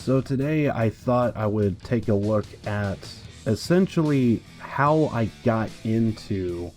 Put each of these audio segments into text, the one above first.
So today I thought I would take a look at essentially how I got into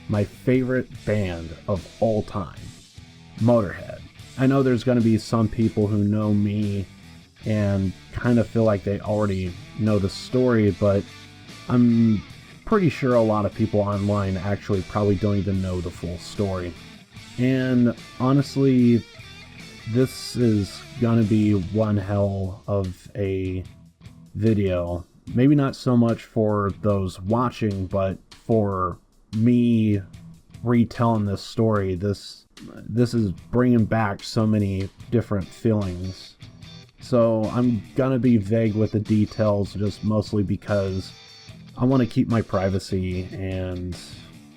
my favorite band of all time, Motörhead. I know there's going to be some people who know me and kind of feel like they already know the story, but I'm pretty sure a lot of people online actually probably don't even know the full story. And honestly, this is gonna be one hell of a video. Maybe not so much for those watching, but for me retelling this story. This is bringing back so many different feelings. So I'm gonna be vague with the details, just mostly because I want to keep my privacy, and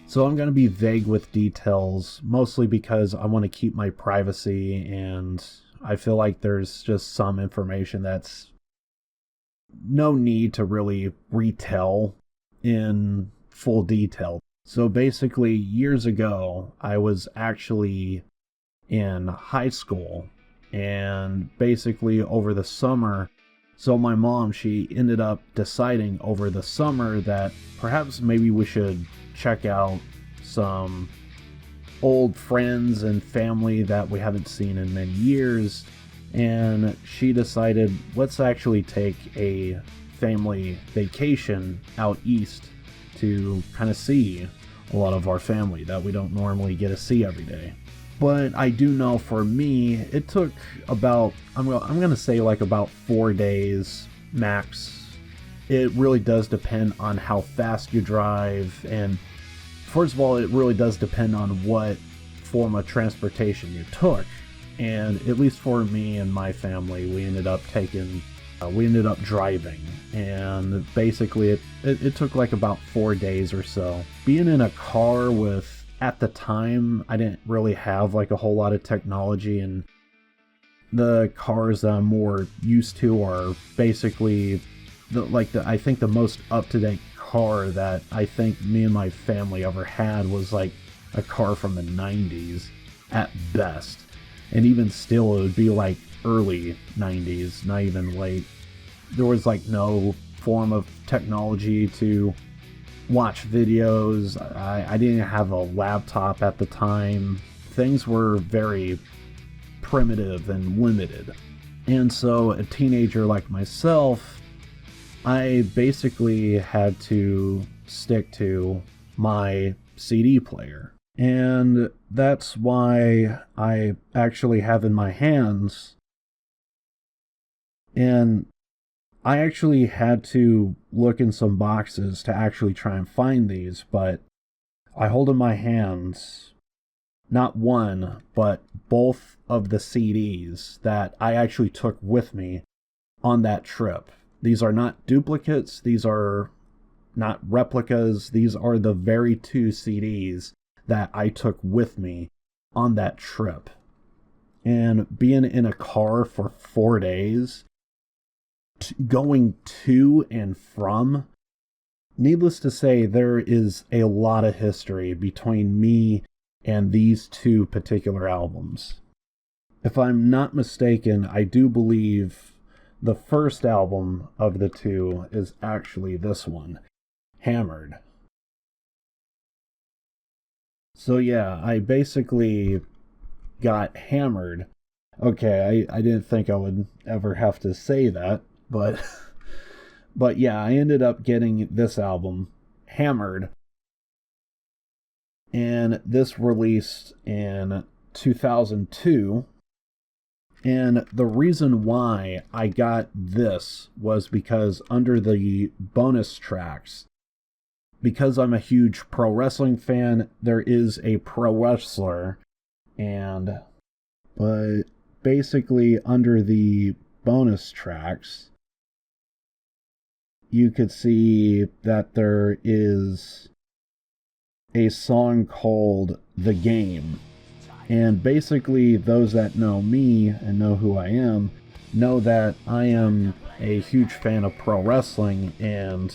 so I'm going to be vague with details, mostly because I want to keep my privacy, and I feel like there's just some information that's no need to really retell in full detail. So basically, years ago, I was actually in high school, and basically over the summer, so my mom, she ended up deciding over the summer that perhaps maybe we should check out some old friends and family that we haven't seen in many years. And she decided, let's actually take a family vacation out east to kind of see a lot of our family that we don't normally get to see every day. But I do know for me, it took about, I'm going to say like about 4 days max. It really does depend on how fast you drive. And first of all, it really does depend on what form of transportation you took. And at least for me and my family, we ended up driving. And basically it took like about 4 days or so. Being in a car with, at the time, I didn't really have like a whole lot of technology, and the cars that I'm more used to are basically I think the most up-to-date car that I think me and my family ever had was like a car from the 90s at best. And even still, it would be like early 90s, not even late. There was like no form of technology to watch videos. I didn't have a laptop at the time. Things were very primitive and limited. And so a teenager like myself, I basically had to stick to my CD player. And that's why I actually have in my hands, and I actually had to look in some boxes to actually try and find these, but I hold in my hands not one, but both of the CDs that I actually took with me on that trip. These are not duplicates, these are not replicas, these are the very two CDs that I took with me on that trip. And being in a car for 4 days, going to and from, needless to say, there is a lot of history between me and these two particular albums. If I'm not mistaken, I do believe the first album of the two is actually this one, Hammered. So yeah, I basically got hammered. Okay, I didn't think I would ever have to say that, but yeah, I ended up getting this album, Hammered, and this released in 2002. And the reason why I got this was because under the bonus tracks, because I'm a huge pro wrestling fan, there is a pro wrestler, but basically under the bonus tracks, you could see that there is a song called The Game. And basically, those that know me and know who I am know that I am a huge fan of pro wrestling, and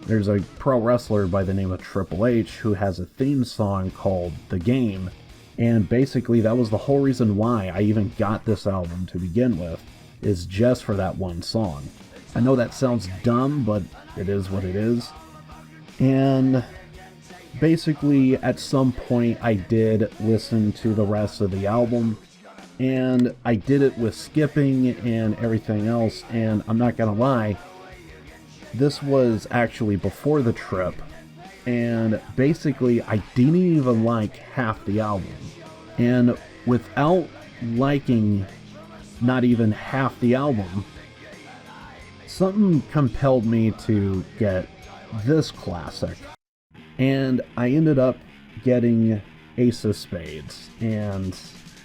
there's a pro wrestler by the name of Triple H who has a theme song called The Game. And basically, that was the whole reason why I even got this album to begin with. is just for that one song. I know that sounds dumb, but it is what it is. And basically, at some point, I did listen to the rest of the album, and I did it with skipping and everything else, and I'm not gonna lie, this was actually before the trip, and basically, I didn't even like half the album. And without liking not even half the album, something compelled me to get this classic. And I ended up getting Ace of Spades. And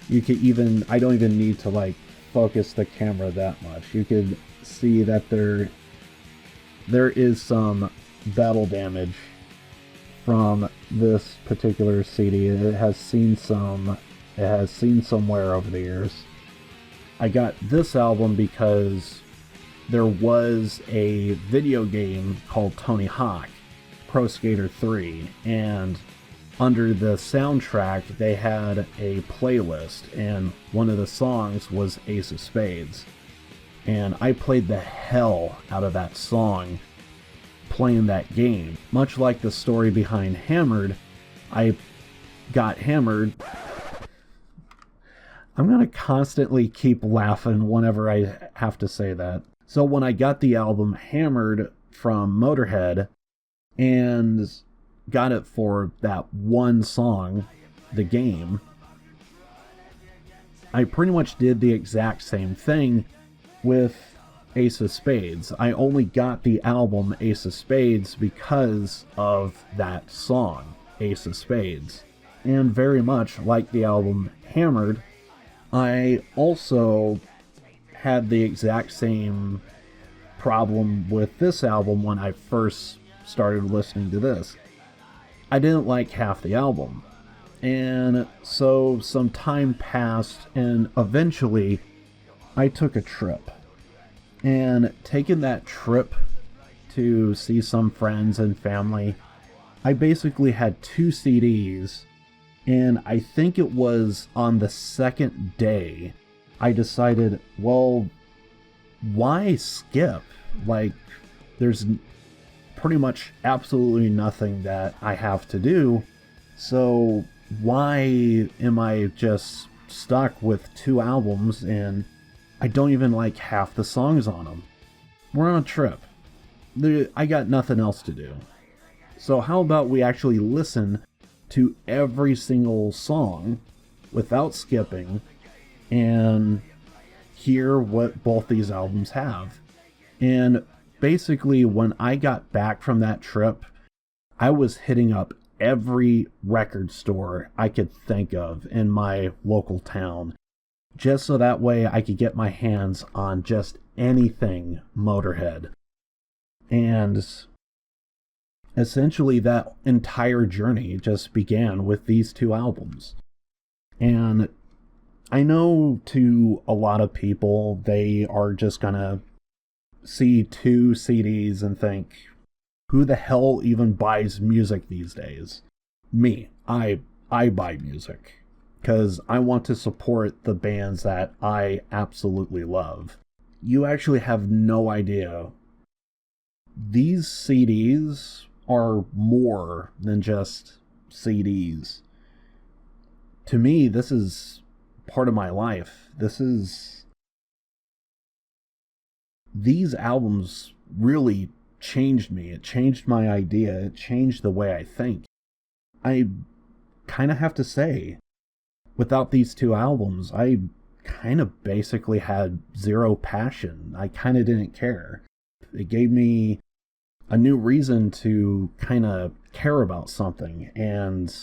you could even, I don't even need to like focus the camera that much. You could see that there is some battle damage from this particular CD. It has seen some wear over the years. I got this album because there was a video game called Tony Hawk Pro Skater 3, and under the soundtrack they had a playlist, and one of the songs was Ace of Spades. And I played the hell out of that song playing that game. Much like the story behind Hammered, I got hammered. I'm gonna constantly keep laughing whenever I have to say that. So when I got the album Hammered from Motörhead and got it for that one song, the game, I pretty much did the exact same thing with Ace of Spades. I only got the album Ace of Spades because of that song, Ace of Spades. And very much like the album Hammered, I also had the exact same problem with this album when I first started listening to this. I didn't like half the album. And so some time passed, and eventually I took a trip. And taking that trip to see some friends and family, I basically had 2 CDs, and I think it was on the second day I decided, well, why skip? Like, there's pretty much absolutely nothing that I have to do, so why am I just stuck with 2 albums and I don't even like half the songs on them? We're on a trip. I got nothing else to do. So how about we actually listen to every single song without skipping and hear what both these albums have? And basically, when I got back from that trip, I was hitting up every record store I could think of in my local town, just so that way I could get my hands on just anything Motörhead. And essentially that entire journey just began with these 2 albums. And I know to a lot of people, they are just gonna see 2 CDs and think, who the hell even buys music these days? Me, I buy music because I want to support the bands that I absolutely love. You actually have no idea. These CDs are more than just CDs. To me, this is part of my life. These albums really changed me. It changed my idea. It changed the way I think. I kind of have to say, without these 2 albums, I kind of basically had zero passion. I kind of didn't care. It gave me a new reason to kind of care about something, and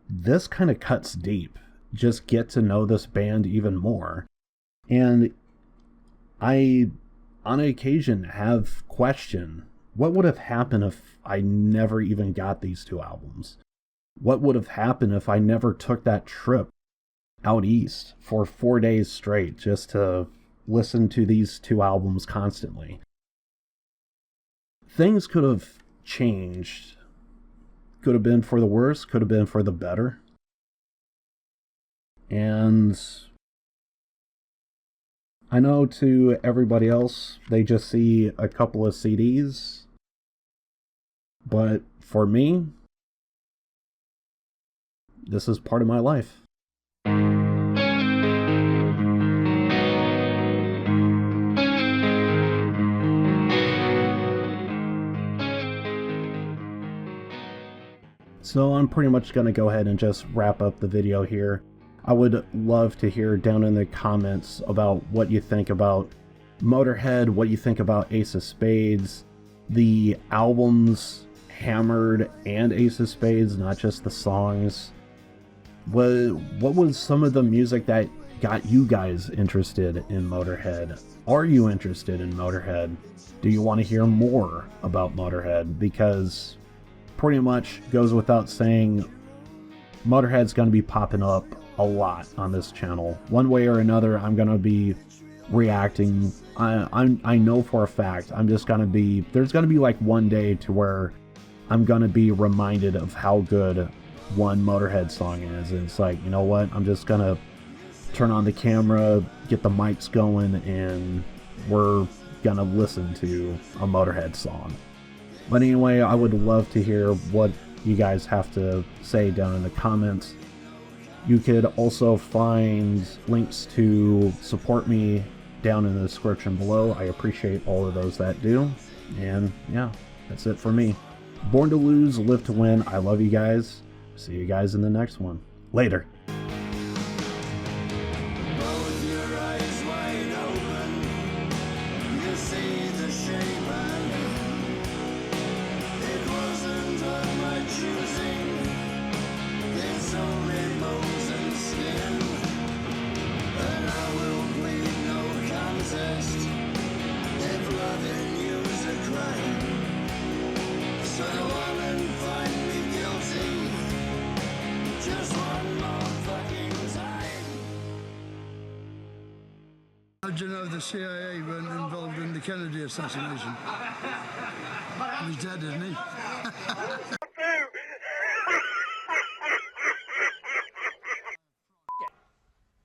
this kind of cuts deep. Just get to know this band even more. And I, on occasion, have questioned, what would have happened if I never even got these 2 albums? What would have happened if I never took that trip out east for 4 days straight just to listen to these 2 albums constantly? Things could have changed. Could have been for the worse, could have been for the better. And I know to everybody else, they just see a couple of CDs, but for me, this is part of my life. So I'm pretty much going to go ahead and just wrap up the video here. I would love to hear down in the comments about what you think about Motörhead, what you think about Ace of Spades, the albums Hammered and Ace of Spades, not just the songs. What was some of the music that got you guys interested in Motörhead? Are you interested in Motörhead? Do you want to hear more about Motörhead? Because pretty much goes without saying, Motörhead's going to be popping up a lot on this channel. One way or another, I'm going to be reacting. I know for a fact there's going to be like one day to where I'm going to be reminded of how good one Motörhead song is. And it's like, you know what? I'm just going to turn on the camera, get the mics going, and we're going to listen to a Motörhead song. But anyway, I would love to hear what you guys have to say down in the comments. You could also find links to support me down in the description below. I appreciate all of those that do. And yeah, that's it for me. Born to lose, live to win. I love you guys. See you guys in the next one. Later. How'd you know the CIA weren't involved in the Kennedy assassination? He's dead, isn't he?